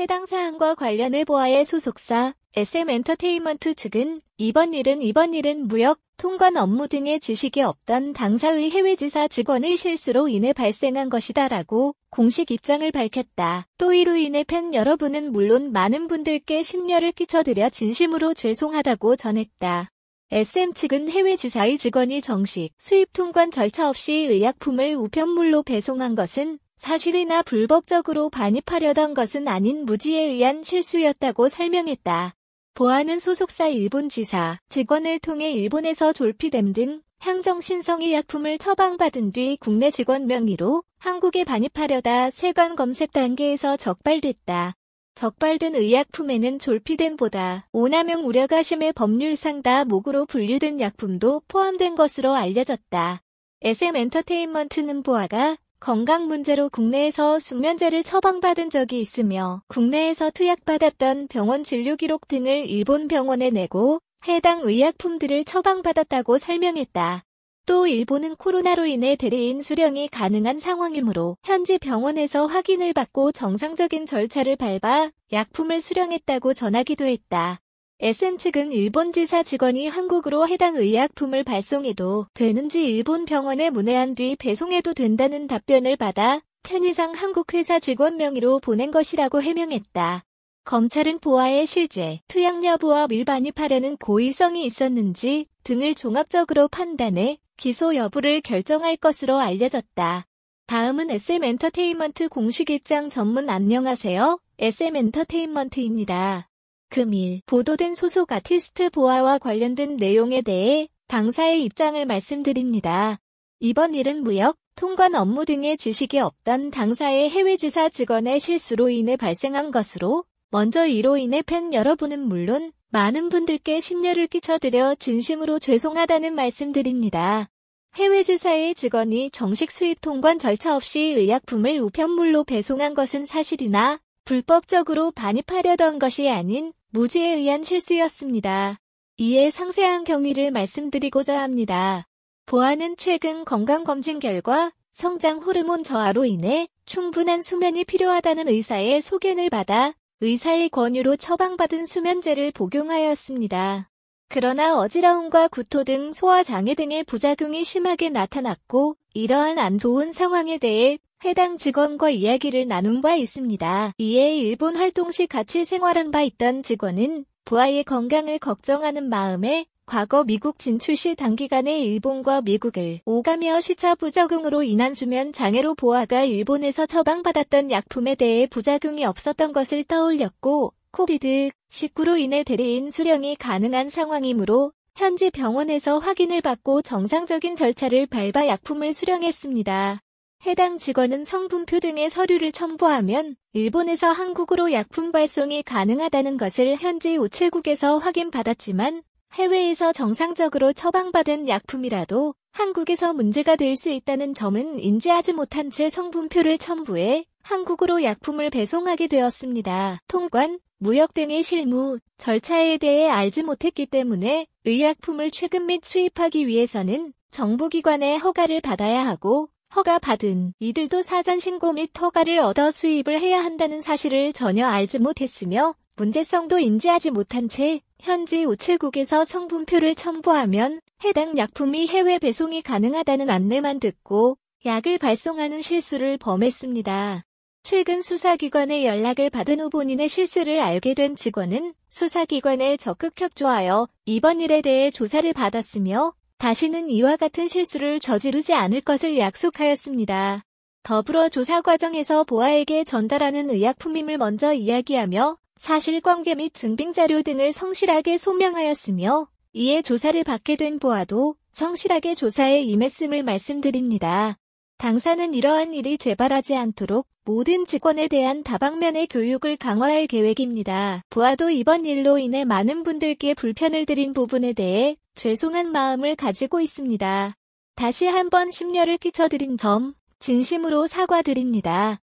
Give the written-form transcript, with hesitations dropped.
해당 사안과 관련해 보아의 소속사 SM엔터테인먼트 측은 이번 일은 무역, 통관 업무 등의 지식이 없던 당사의 해외 지사 직원의 실수로 인해 발생한 것이다라고 공식 입장을 밝혔다. 또 이로 인해 팬 여러분은 물론 많은 분들께 심려를 끼쳐드려 진심으로 죄송하다고 전했다. SM 측은 해외 지사의 직원이 정식 수입 통관 절차 없이 의약품을 우편물로 배송한 것은 사실이나 불법적으로 반입하려던 것은 아닌 무지에 의한 실수였다고 설명했다. 보아는 소속사 일본 지사 직원을 통해 일본에서 졸피뎀 등 향정신성의 약품을 처방받은 뒤 국내 직원 명의로 한국에 반입하려다 세관 검색 단계에서 적발됐다. 적발된 의약품에는 졸피뎀보다 오남용 우려가 심해 법률상 다목으로 분류된 약품도 포함된 것으로 알려졌다. SM엔터테인먼트는 보아가 건강 문제로 국내에서 수면제를 처방받은 적이 있으며 국내에서 투약받았던 병원 진료 기록 등을 일본 병원에 내고 해당 의약품들을 처방받았다고 설명했다. 또 일본은 코로나로 인해 대리인 수령이 가능한 상황이므로 현지 병원에서 확인을 받고 정상적인 절차를 밟아 약품을 수령했다고 전하기도 했다. SM 측은 일본 지사 직원이 한국으로 해당 의약품을 발송해도 되는지 일본 병원에 문의한 뒤 배송해도 된다는 답변을 받아 편의상 한국 회사 직원 명의로 보낸 것이라고 해명했다. 검찰은 보아의 실제 투약 여부와 밀반입하려는 고의성이 있었는지 등을 종합적으로 판단해 기소 여부를 결정할 것으로 알려졌다. 다음은 SM엔터테인먼트 공식 입장 전문. 안녕하세요. SM엔터테인먼트입니다. 금일 보도된 소속 아티스트 보아와 관련된 내용에 대해 당사의 입장을 말씀드립니다. 이번 일은 무역, 통관 업무 등의 지식이 없던 당사의 해외 지사 직원의 실수로 인해 발생한 것으로 먼저 이로 인해 팬 여러분은 물론 많은 분들께 심려를 끼쳐드려 진심으로 죄송하다는 말씀드립니다. 해외 지사의 직원이 정식 수입 통관 절차 없이 의약품을 우편물로 배송한 것은 사실이나 불법적으로 반입하려던 것이 아닌 무지에 의한 실수였습니다. 이에 상세한 경위를 말씀드리고자 합니다. 보아는 최근 건강검진 결과 성장 호르몬 저하로 인해 충분한 수면이 필요하다는 의사의 소견을 받아 의사의 권유로 처방받은 수면제를 복용하였습니다. 그러나 어지러움과 구토 등 소화장애 등의 부작용이 심하게 나타났고 이러한 안 좋은 상황에 대해 해당 직원과 이야기를 나눈 바 있습니다. 이에 일본 활동 시 같이 생활한 바 있던 직원은 보아의 건강을 걱정하는 마음에 과거 미국 진출 시 단기간에 일본과 미국을 오가며 시차 부적응으로 인한 수면 장애로 보아가 일본에서 처방받았던 약품에 대해 부작용이 없었던 것을 떠올렸고 코비드-19로 인해 대리인 수령이 가능한 상황이므로 현지 병원에서 확인을 받고 정상적인 절차를 밟아 약품을 수령했습니다. 해당 직원은 성분표 등의 서류를 첨부하면 일본에서 한국으로 약품 발송이 가능하다는 것을 현지 우체국에서 확인받았지만 해외에서 정상적으로 처방받은 약품이라도 한국에서 문제가 될 수 있다는 점은 인지하지 못한 채 성분표를 첨부해 한국으로 약품을 배송하게 되었습니다. 통관, 무역 등의 실무, 절차에 대해 알지 못했기 때문에 의약품을 취급 및 수입하기 위해서는 정부기관의 허가를 받아야 하고 허가받은 이들도 사전 신고 및 허가를 얻어 수입을 해야 한다는 사실을 전혀 알지 못했으며 문제성도 인지하지 못한 채 현지 우체국에서 성분표를 첨부하면 해당 약품이 해외 배송이 가능하다는 안내만 듣고 약을 발송하는 실수를 범했습니다. 최근 수사기관의 연락을 받은 후 본인의 실수를 알게 된 직원은 수사기관에 적극 협조하여 이번 일에 대해 조사를 받았으며 다시는 이와 같은 실수를 저지르지 않을 것을 약속하였습니다. 더불어 조사 과정에서 보아에게 전달하는 의약품임을 먼저 이야기하며 사실관계 및 증빙자료 등을 성실하게 소명하였으며 이에 조사를 받게 된 보아도 성실하게 조사에 임했음을 말씀드립니다. 당사는 이러한 일이 재발하지 않도록 모든 직원에 대한 다방면의 교육을 강화할 계획입니다. 보아도 이번 일로 인해 많은 분들께 불편을 드린 부분에 대해 죄송한 마음을 가지고 있습니다. 다시 한번 심려를 끼쳐드린 점 진심으로 사과드립니다.